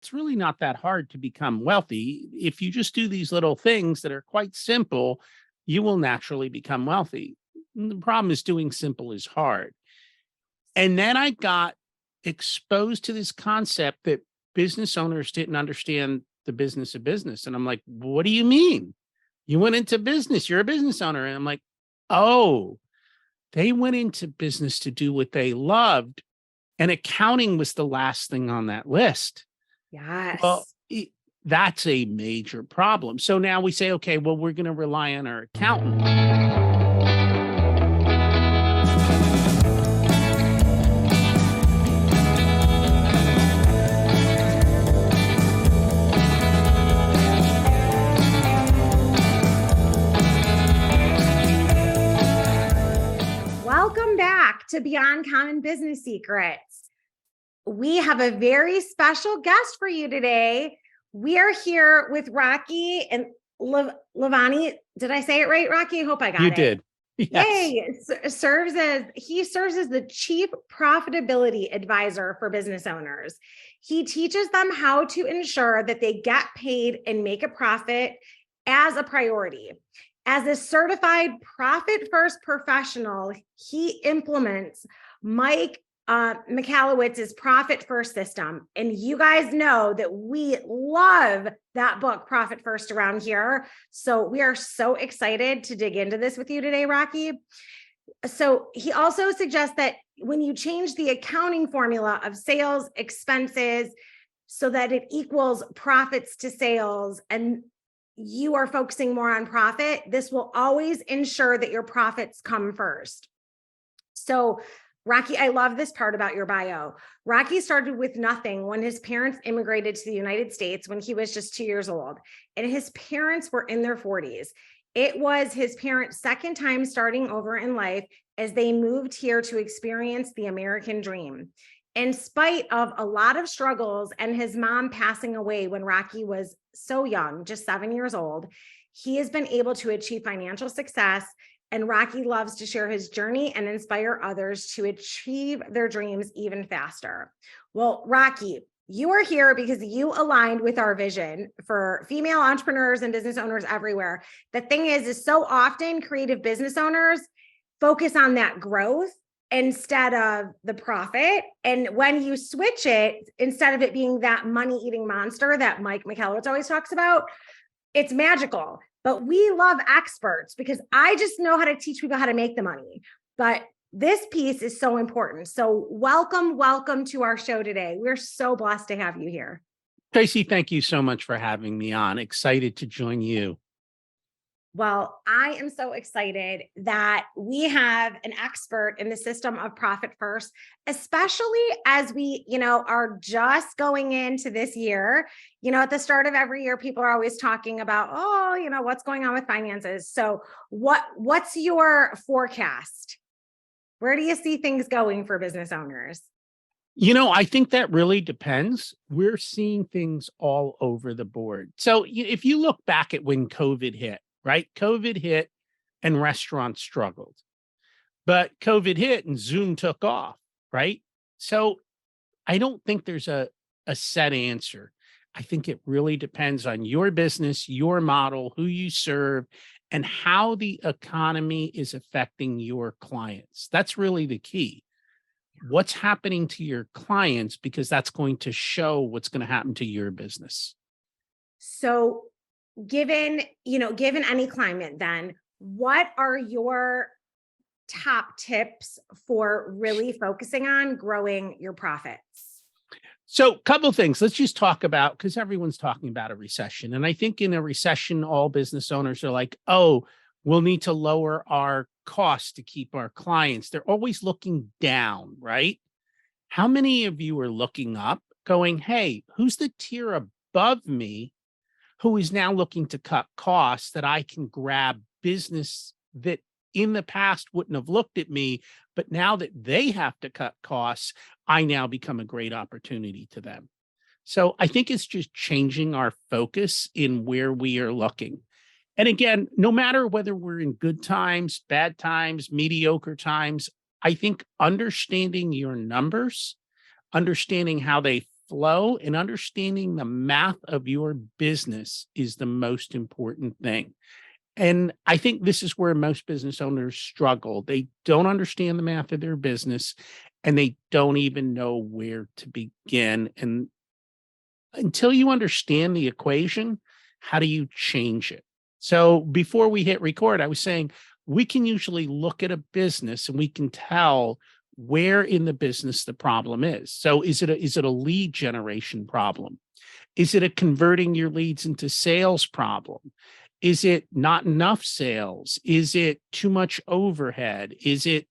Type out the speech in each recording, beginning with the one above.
it's really not that hard to become wealthy. If you just do these little things that are quite simple, you will naturally become wealthy. The problem is doing simple is hard. And then I got exposed to this concept that business owners didn't understand the business of business. And I'm like, what do you mean? You went into business, you're a business owner. And I'm like, oh, they went into business to do what they loved. And accounting was the last thing on that list. Yes. Well, that's a major problem. So now we say, okay, well, we're going to rely on our accountant. Welcome back to Beyond Common Business Secrets. We have a very special guest for you today. We are here with Rocky and Lalvani. Did I say it right, Rocky? I hope I got it. You did. Yes. Yay. He serves as the Chief Profitability Advisor for business owners. He teaches them how to ensure that they get paid and make a profit as a priority. As a certified profit-first professional, he implements Mike Michalowicz's Profit First system. And you guys know that we love that book, Profit First, around here. So we are so excited to dig into this with you today, Rocky. So he also suggests that when you change the accounting formula of sales expenses so that it equals profits to sales, and you are focusing more on profit, this will always ensure that your profits come first. So Rocky, I love this part about your bio. Rocky started with nothing when his parents immigrated to the United States when he was just 2 years old, and his parents were in their 40s. It was his parents' second time starting over in life as they moved here to experience the American dream. In spite of a lot of struggles and his mom passing away when Rocky was so young, just 7 years old, he has been able to achieve financial success. And Rocky loves to share his journey and inspire others to achieve their dreams even faster. Well, Rocky, you are here because you aligned with our vision for female entrepreneurs and business owners everywhere. The thing is so often creative business owners focus on that growth instead of the profit. And when you switch it, instead of it being that money-eating monster that Mike Michalowicz always talks about, it's magical. But we love experts because I just know how to teach people how to make the money. But this piece is so important. So welcome to our show today. We're so blessed to have you here. Tracey, thank you so much for having me on. Excited to join you. Well, I am so excited that we have an expert in the system of Profit First, especially as we, are just going into this year. At the start of every year, people are always talking about, what's going on with finances. So what's your forecast? Where do you see things going for business owners? I think that really depends. We're seeing things all over the board. So if you look back at when COVID hit, right? COVID hit and restaurants struggled, but COVID hit and Zoom took off, right? So I don't think there's a set answer. I think it really depends on your business, your model, who you serve, and how the economy is affecting your clients. That's really the key. What's happening to your clients, because that's going to show what's going to happen to your business. So given any climate, then what are your top tips for really focusing on growing your profits? So a couple of things. Let's just talk about, because everyone's talking about a recession. And I think in a recession, all business owners are like, oh, we'll need to lower our costs to keep our clients. They're always looking down, right? How many of you are looking up going, hey, who's the tier above me who is now looking to cut costs that I can grab business that in the past wouldn't have looked at me, but now that they have to cut costs, I now become a great opportunity to them. So I think it's just changing our focus in where we are looking. And again, no matter whether we're in good times, bad times, mediocre times, I think understanding your numbers, understanding how they flow and understanding the math of your business is the most important thing. And I think this is where most business owners struggle. They don't understand the math of their business and they don't even know where to begin. And until you understand the equation, how do you change it? So before we hit record, I was saying we can usually look at a business and we can tell where in the business the problem is. So is it a lead generation problem? Is it a converting your leads into sales problem? Is it not enough sales? Is it too much overhead? Is it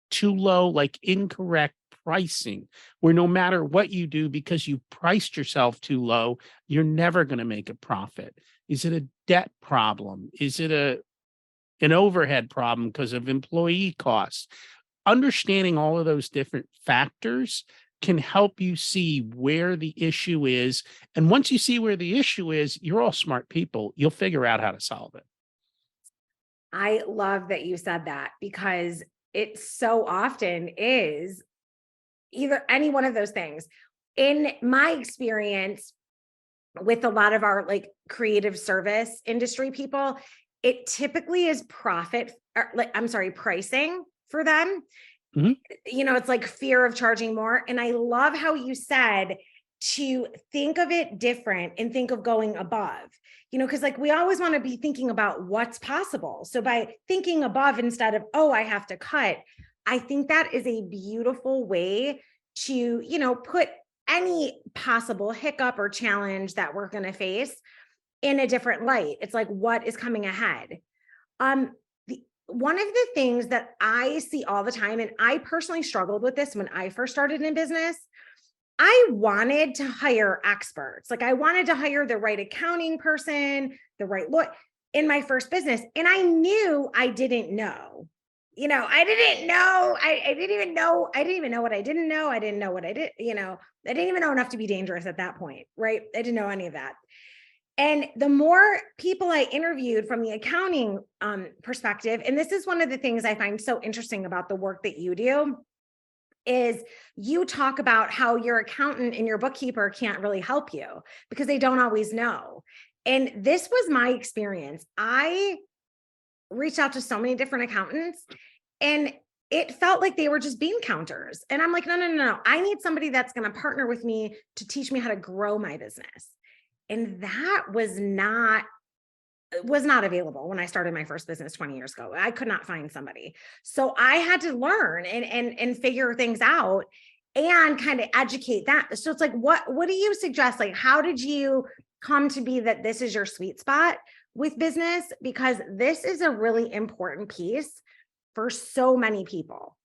too low, like incorrect pricing, where no matter what you do, because you priced yourself too low, you're never going to make a profit? Is it a debt problem? Is it an overhead problem because of employee costs? Understanding all of those different factors can help you see where the issue is. And once you see where the issue is, you're all smart people. You'll figure out how to solve it. I love that you said that, because it so often is either any one of those things. In my experience with a lot of our like creative service industry people, it typically is pricing for them. Mhm. It's like fear of charging more. And I love how you said to think of it different and think of going above, because like we always want to be thinking about what's possible. So by thinking above instead of, oh, I have to cut, I think that is a beautiful way to, put any possible hiccup or challenge that we're going to face in a different light. It's like, what is coming ahead? One of the things that I see all the time, and I personally struggled with this when I first started in business, I wanted to hire experts. Like I wanted to hire the right accounting person, the right lawyer in my first business. And I knew I didn't know. I didn't know. I didn't even know. I didn't even know what I didn't know. I didn't know what I did. I didn't even know enough to be dangerous at that point. Right. I didn't know any of that. And the more people I interviewed from the accounting perspective, and this is one of the things I find so interesting about the work that you do, is you talk about how your accountant and your bookkeeper can't really help you because they don't always know. And this was my experience. I reached out to so many different accountants and it felt like they were just bean counters. And I'm like, no. I need somebody that's going to partner with me to teach me how to grow my business. And that was not available when I started my first business 20 years ago. I could not find somebody. So I had to learn and figure things out and kind of educate that. So it's like, what do you suggest? Like, how did you come to be that this is your sweet spot with business? Because this is a really important piece for so many people.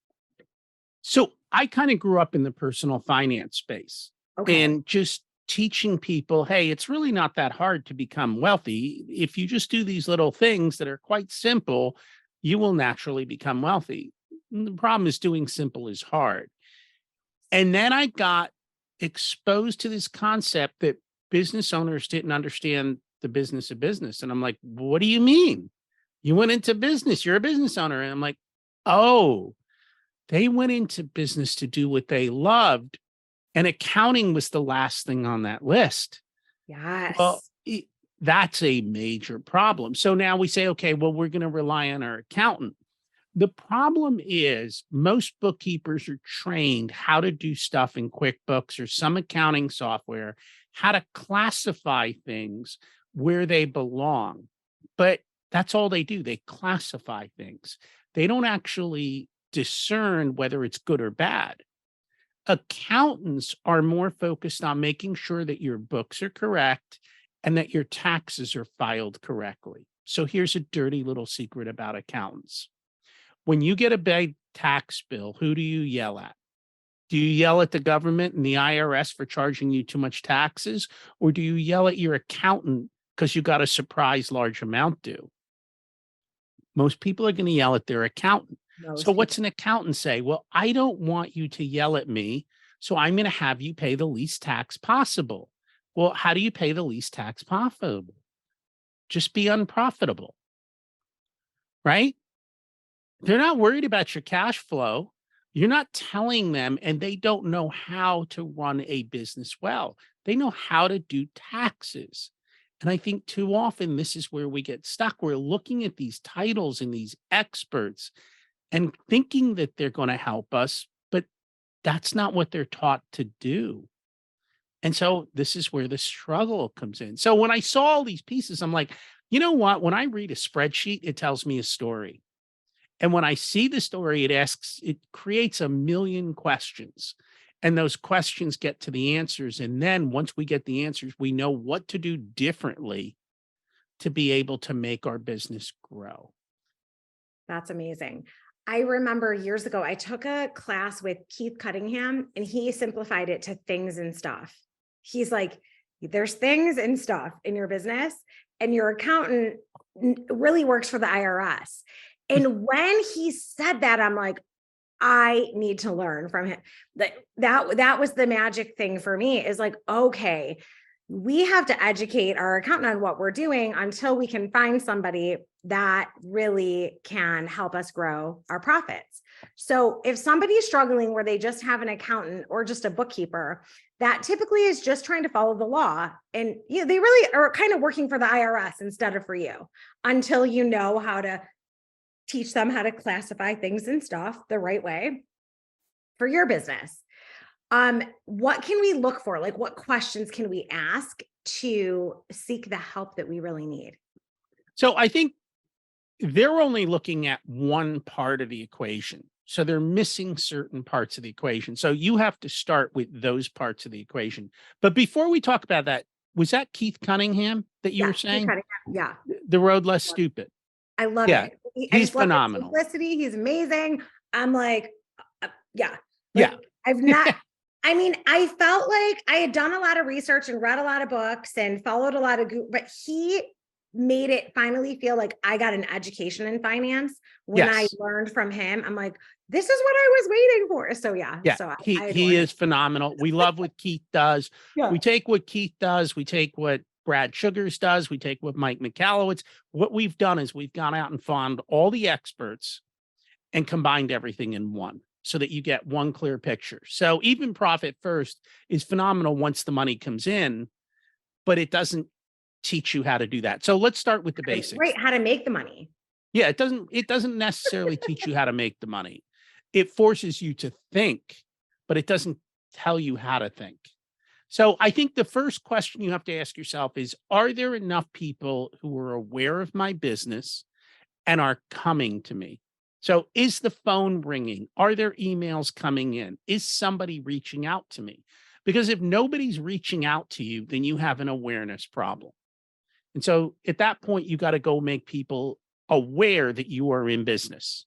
So I kind of grew up in the personal finance space. Okay. And just teaching people, hey, it's really not that hard to become wealthy. If you just do these little things that are quite simple, you will naturally become wealthy. And the problem is doing simple is hard. And then I got exposed to this concept that business owners didn't understand the business of business. And I'm like, what do you mean? You went into business, you're a business owner. And I'm like, oh, they went into business to do what they loved. And accounting was the last thing on that list. Yes. Well, that's a major problem. So now we say, okay, well, we're going to rely on our accountant. The problem is most bookkeepers are trained how to do stuff in QuickBooks or some accounting software, how to classify things where they belong. But that's all they do. They classify things. They don't actually discern whether it's good or bad. Accountants are more focused on making sure that your books are correct and that your taxes are filed correctly. So here's a dirty little secret about accountants. When you get a big tax bill, who do you yell at? Do you yell at the government and the IRS for charging you too much taxes? Or do you yell at your accountant because you got a surprise large amount due? Most people are going to yell at their accountant. So what's an accountant say? Well, I don't want you to yell at me, so I'm going to have you pay the least tax possible. Well, how do you pay the least tax possible? Just be unprofitable, right? They're not worried about your cash flow. You're not telling them, and they don't know how to run a business well. They know how to do taxes. And I think too often this is where we get stuck. We're looking at these titles and these experts and thinking that they're going to help us, but that's not what they're taught to do. And so this is where the struggle comes in. So when I saw all these pieces, I'm like, you know what? When I read a spreadsheet, it tells me a story. And when I see the story, it creates a million questions. And those questions get to the answers. And then once we get the answers, we know what to do differently to be able to make our business grow. That's amazing. I remember years ago, I took a class with Keith Cunningham, and he simplified it to things and stuff. He's like, there's things and stuff in your business, and your accountant really works for the IRS. And when he said that, I'm like, I need to learn from him. That was the magic thing for me, is like, okay, we have to educate our accountant on what we're doing until we can find somebody that really can help us grow our profits. So if somebody's struggling where they just have an accountant or just a bookkeeper, that typically is just trying to follow the law. And they really are kind of working for the IRS instead of for you, until you know how to teach them how to classify things and stuff the right way for your business. What can we look for? Like, what questions can we ask to seek the help that we really need? So I think they're only looking at one part of the equation. So they're missing certain parts of the equation. So you have to start with those parts of the equation. But before we talk about that, was that Keith Cunningham that you were saying? Yeah. The Road Less Stupid. I love it. He's phenomenal. Simplicity. He's amazing. I'm like, yeah. Yeah. I felt like I had done a lot of research and read a lot of books and followed a lot of but he made it finally feel like I got an education in finance when I learned from him. I'm like, this is what I was waiting for. So yeah. So he is phenomenal. We love what Keith does. Yeah. We take what Keith does. We take what Brad Sugars does. We take what Mike Michalowicz. What we've done is we've gone out and found all the experts and combined everything in one, so that you get one clear picture. So even Profit First is phenomenal once the money comes in, but it doesn't teach you how to do that. So let's start with the basics. Right, how to make the money. Yeah, it doesn't necessarily teach you how to make the money. It forces you to think, but it doesn't tell you how to think. So I think the first question you have to ask yourself is, are there enough people who are aware of my business and are coming to me? So is the phone ringing? Are there emails coming in? Is somebody reaching out to me? Because if nobody's reaching out to you, then you have an awareness problem. And so at that point, you got to go make people aware that you are in business.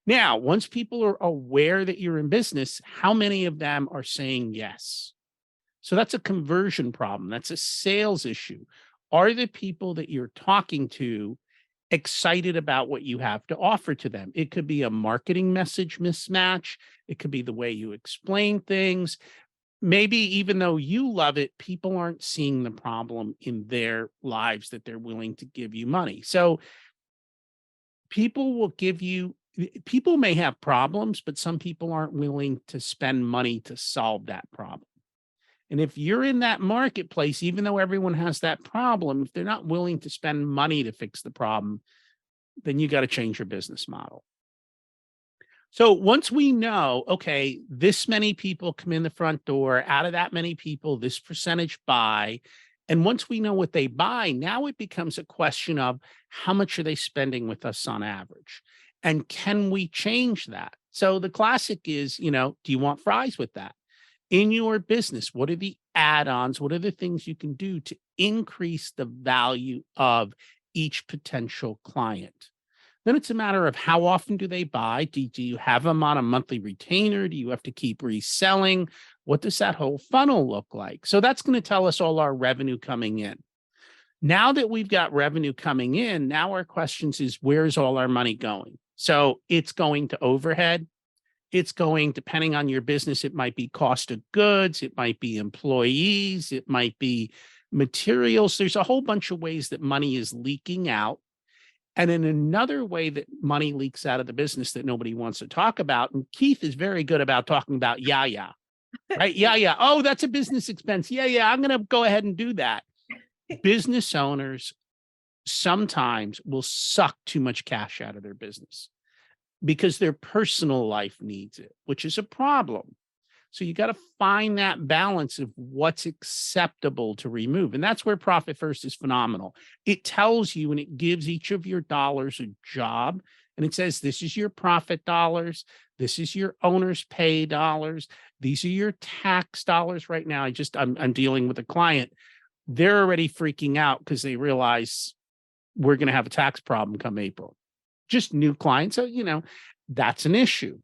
Now, once people are aware that you're in business, how many of them are saying yes? So that's a conversion problem. That's a sales issue. Are the people that you're talking to excited about what you have to offer to them? It could be a marketing message mismatch. It could be the way you explain things. Maybe even though you love it, people aren't seeing the problem in their lives that they're willing to give you money. So people may have problems, but some people aren't willing to spend money to solve that problem. And if you're in that marketplace, even though everyone has that problem, if they're not willing to spend money to fix the problem, then you got to change your business model. So once we know, okay, this many people come in the front door, out of that many people, this percentage buy. And once we know what they buy, now it becomes a question of how much are they spending with us on average? And can we change that? So the classic is, do you want fries with that? In your business, what are the add-ons? What are the things you can do to increase the value of each potential client? Then it's a matter of how often do they buy? Do you have them on a monthly retainer? Do you have to keep reselling? What does that whole funnel look like? So that's going to tell us all our revenue coming in. Now that we've got revenue coming in, now our questions is, where's all our money going? So it's going to overhead. It's going, depending on your business, it might be cost of goods, it might be employees, it might be materials. There's a whole bunch of ways that money is leaking out. And in another way that money leaks out of the business that nobody wants to talk about, and Keith is very good about talking about, yeah, right? Yeah. Oh, that's a business expense. Yeah, I'm going to go ahead and do that. Business owners sometimes will suck too much cash out of their business because their personal life needs it, which is a problem. So you got to find that balance of what's acceptable to remove. And that's where Profit First is phenomenal. It tells you and it gives each of your dollars a job. And it says, this is your profit dollars. This is your owner's pay dollars. These are your tax dollars right now. I'm dealing with a client. They're already freaking out because they realize we're going to have a tax problem come April. Just new clients. So, that's an issue.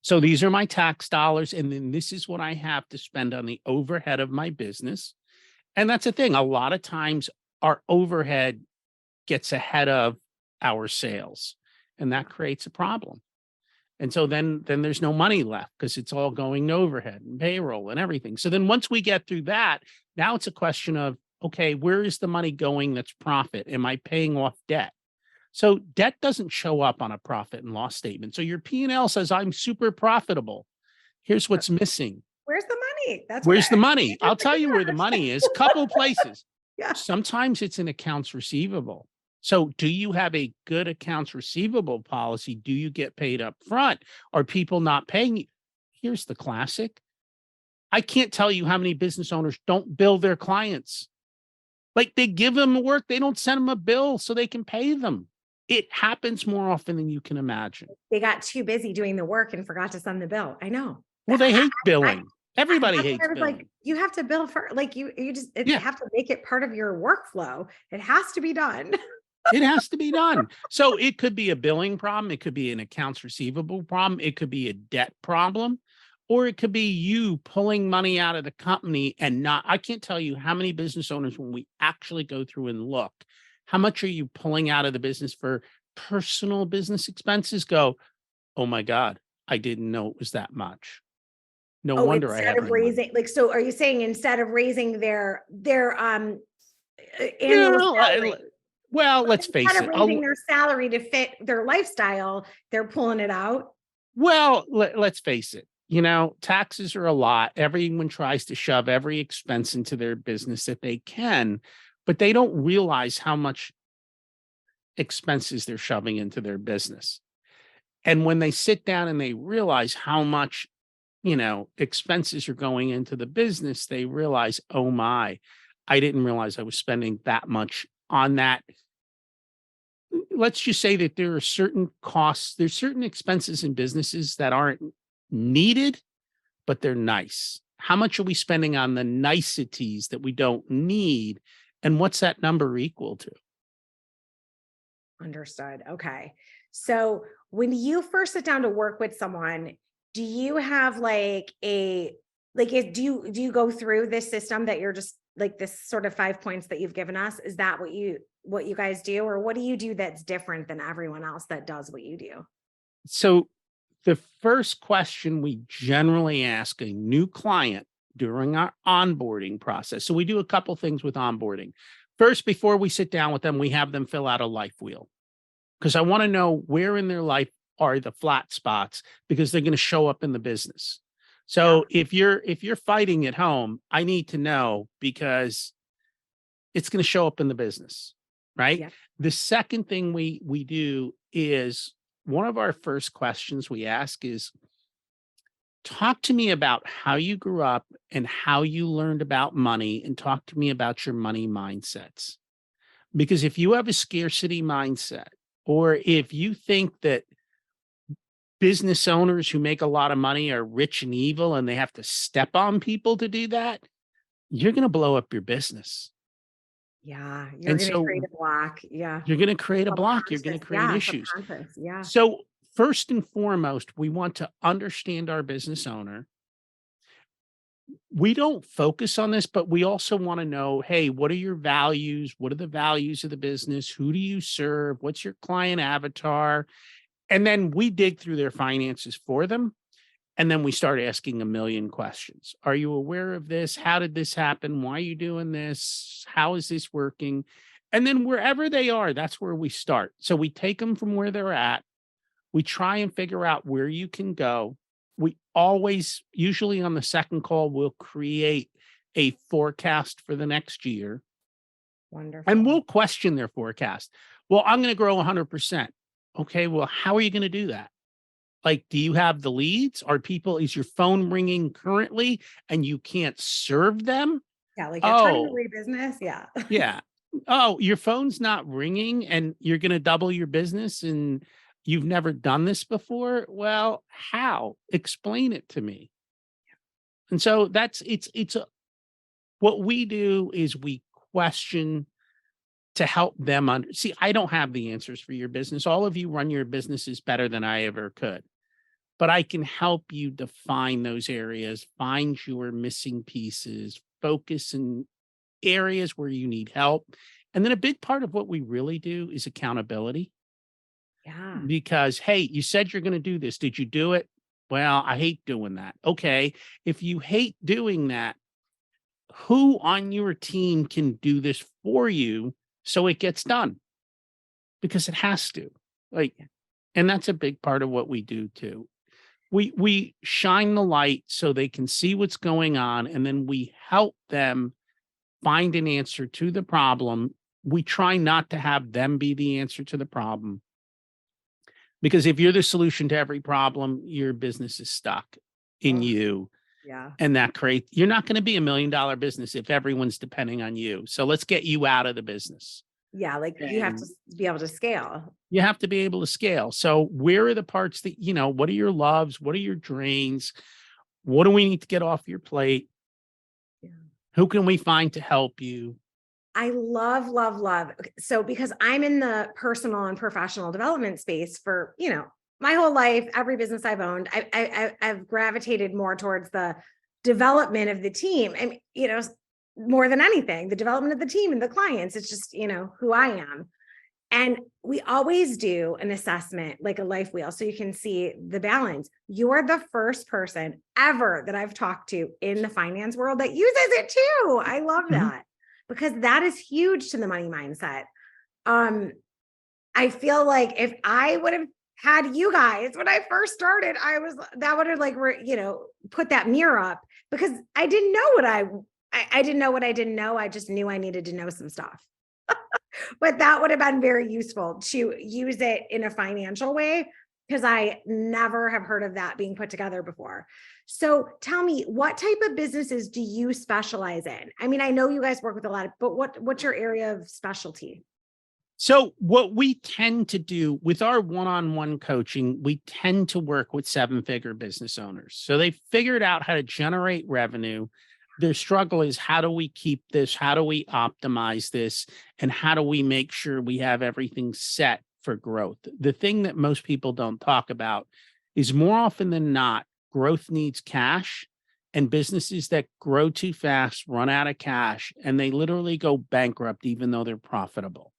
So these are my tax dollars. And then this is what I have to spend on the overhead of my business. And that's the thing. A lot of times our overhead gets ahead of our sales, and that creates a problem. And so then there's no money left because it's all going to overhead and payroll and everything. So then once we get through that, now it's a question of, okay, where is the money going that's profit? Am I paying off debt? So debt doesn't show up on a profit and loss statement. So your P&L says I'm super profitable. Here's what's missing. Where's the money? Where's the money? I'll tell you where the money is. Couple places. Yeah. Sometimes it's in accounts receivable. So do you have a good accounts receivable policy? Do you get paid up front? Are people not paying you? Here's the classic. I can't tell you how many business owners don't bill their clients. Like they give them work, they don't send them a bill so they can pay them. It happens more often than you can imagine. They got too busy doing the work and forgot to send the bill. I know. Well, they hate billing. Everybody hates billing. Like you have to bill for, like you just have to make it part of your workflow. It has to be done. It has to be done. So it could be a billing problem. It could be an accounts receivable problem. It could be a debt problem, or it could be you pulling money out of the company and not. I can't tell you how many business owners, when we actually go through and look, how much are you pulling out of the business for personal business expenses? Go, oh my God, I didn't know it was that much. No wonder I have raising, like, so are you saying instead of raising their annual salary, well, let's face it, raising their salary to fit their lifestyle, they're pulling it out? Well, let's face it. Taxes are a lot. Everyone tries to shove every expense into their business that they can, but they don't realize how much expenses they're shoving into their business. And when they sit down and they realize how much, expenses are going into the business, they realize, oh my, I didn't realize I was spending that much on that. Let's just say that there are certain costs, there's certain expenses in businesses that aren't needed, but they're nice. How much are we spending on the niceties that we don't need? And what's that number equal to? Understood. Okay. So when you first sit down to work with someone, do you have do you go through this system that you're just like this sort of 5 points that you've given us? Is that what you guys do? Or what do you do that's different than everyone else that does what you do? So the first question we generally ask a new client during our onboarding process. So we do a couple things with onboarding. First, before we sit down with them, we have them fill out a life wheel, because I want to know where in their life are the flat spots, because they're going to show up in the business. So if you're fighting at home, I need to know, because it's going to show up in the business, right? Yeah. The second thing we do is, one of our first questions we ask is, talk to me about how you grew up and how you learned about money, and talk to me about your money mindsets. Because if you have a scarcity mindset, or if you think that business owners who make a lot of money are rich and evil and they have to step on people to do that, you're going to blow up your business. Yeah. You're going to create a block. Yeah. You're going to create a block. You're going to create issues. Yeah. So first and foremost, we want to understand our business owner. We don't focus on this, but we also want to know, hey, what are your values? What are the values of the business? Who do you serve? What's your client avatar? And then we dig through their finances for them. And then we start asking a million questions. Are you aware of this? How did this happen? Why are you doing this? How is this working? And then wherever they are, that's where we start. So we take them from where they're at. We try and figure out where you can go. We always, usually on the second call, we'll create a forecast for the next year. Wonderful. And we'll question their forecast. Well, I'm going to grow 100%. Okay, well, how are you going to do that? Like, do you have the leads? Is your phone ringing currently and you can't serve them? Yeah, like you're trying to raise business. Yeah. Yeah. Oh, your phone's not ringing and you're going to double your business and you've never done this before? Well, how? Explain it to me. And so what we do is we question to help them see, I don't have the answers for your business. All of you run your businesses better than I ever could. But I can help you define those areas, find your missing pieces, focus in areas where you need help. And then a big part of what we really do is accountability. Yeah. Because, hey, you said you're going to do this. Did you do it? Well, I hate doing that. Okay. If you hate doing that, who on your team can do this for you so it gets done? Because it has to. And that's a big part of what we do too. We shine the light so they can see what's going on, and then we help them find an answer to the problem. We try not to have them be the answer to the problem. Because if you're the solution to every problem, your business is stuck in you. Yeah. And you're not going to be $1 million business if everyone's depending on you. So let's get you out of the business. Yeah. Like you have to be able to scale. You have to be able to scale. So where are the parts that, what are your loves? What are your drains? What do we need to get off your plate? Yeah. Who can we find to help you? I love, love, love. So because I'm in the personal and professional development space for, my whole life, every business I've owned, I've gravitated more towards the development of the team. And, more than anything, the development of the team and the clients. It's just, who I am. And we always do an assessment, like a life wheel, so you can see the balance. You're the first person ever that I've talked to in the finance world that uses it too. I love that because that is huge to the money mindset. I feel like if I would have had you guys when I first started, that would have put that mirror up because I didn't know I didn't know what I didn't know. I just knew I needed to know some stuff. But that would have been very useful to use it in a financial way because I never have heard of that being put together before. So tell me, what type of businesses do you specialize in? I mean, I know you guys work with a lot but what's your area of specialty? So what we tend to do with our one-on-one coaching, we tend to work with 7-figure business owners. So they figured out how to generate revenue. Their struggle is, how do we keep this? How do we optimize this? And how do we make sure we have everything set for growth? The thing that most people don't talk about is more often than not, growth needs cash, and businesses that grow too fast run out of cash and they literally go bankrupt, even though they're profitable,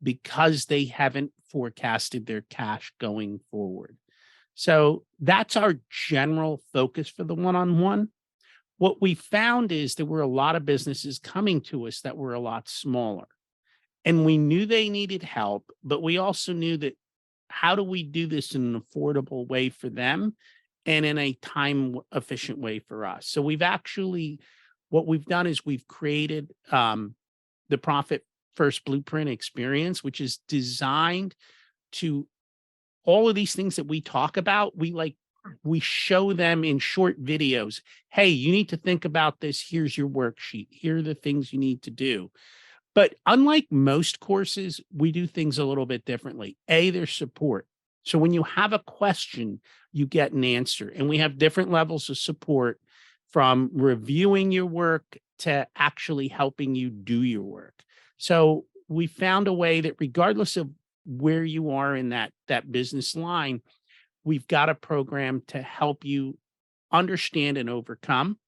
because they haven't forecasted their cash going forward. So that's our general focus for the one-on-one. What we found is there were a lot of businesses coming to us that were a lot smaller, and we knew they needed help, but we also knew that how do we do this in an affordable way for them and in a time efficient way for us? So what we've done is we've created the Profit First Blueprint experience, which is designed to all of these things that we talk about. We show them in short videos. Hey, you need to think about this. Here's your worksheet. Here are the things you need to do. But unlike most courses, we do things a little bit differently. There's support. So when you have a question, you get an answer. And we have different levels of support, from reviewing your work to actually helping you do your work. So we found a way that regardless of where you are in that business line, we've got a program to help you understand and overcome.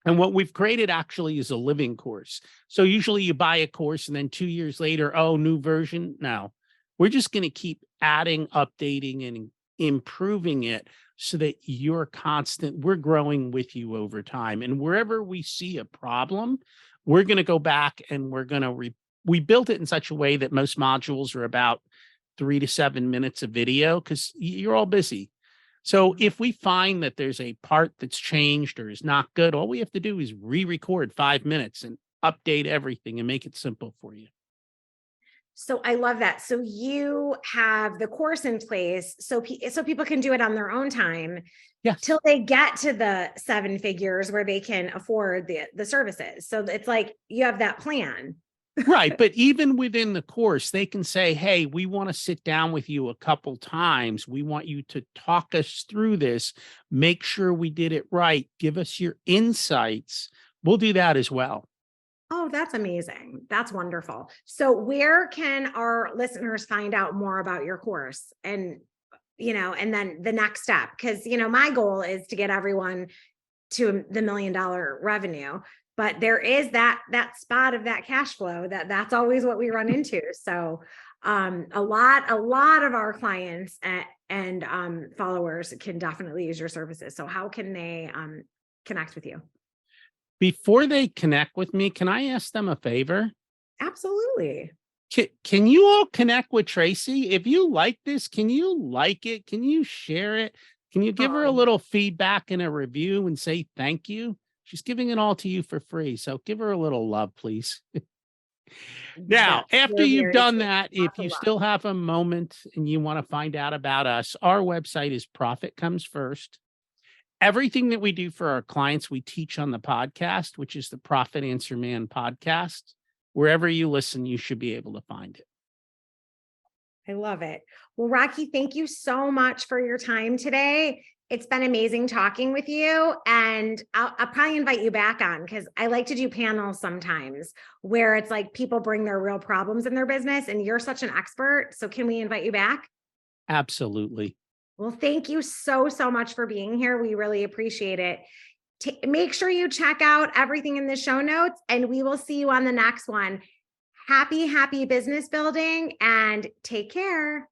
And what we've created actually is a living course. So usually you buy a course and then 2 years later, new version. No, we're just going to keep adding, updating, and improving it so that we're growing with you over time. And wherever we see a problem, we're going to go back and we're going to we built it in such a way that most modules are about 3 to 7 minutes of video because you're all busy. So if we find that there's a part that's changed or is not good, all we have to do is re-record 5 minutes and update everything and make it simple for you. So I love that. So you have the course in place so people can do it on their own time. Yes. Till they get to the 7 figures where they can afford the services. So it's like you have that plan. Right. But even within the course, they can say, hey, we want to sit down with you a couple times. We want you to talk us through this, make sure we did it right. Give us your insights. We'll do that as well. Oh, that's amazing. That's wonderful. So where can our listeners find out more about your course and then the next step? Because, my goal is to get everyone to the $1 million revenue, but there is that spot of that cash flow that's always what we run into. So a lot of our clients and followers can definitely use your services. So how can they connect with you? Before they connect with me, can I ask them a favor? Absolutely. Can you all connect with Tracey? If you like this, can you like it? Can you share it? Can you give her a little feedback and a review and say thank you? She's giving it all to you for free. So give her a little love, please. Now, after you've done that, if you still have a moment and you want to find out about us, our website is Profit Comes First. Everything that we do for our clients, we teach on the podcast, which is the Profit Answer Man podcast. Wherever you listen, you should be able to find it. I love it. Well, Rocky, thank you so much for your time today. It's been amazing talking with you. And I'll probably invite you back on because I like to do panels sometimes where it's like people bring their real problems in their business and you're such an expert. So can we invite you back? Absolutely. Well, thank you so much for being here. We really appreciate it. Make sure you check out everything in the show notes and we will see you on the next one. Happy business building and take care.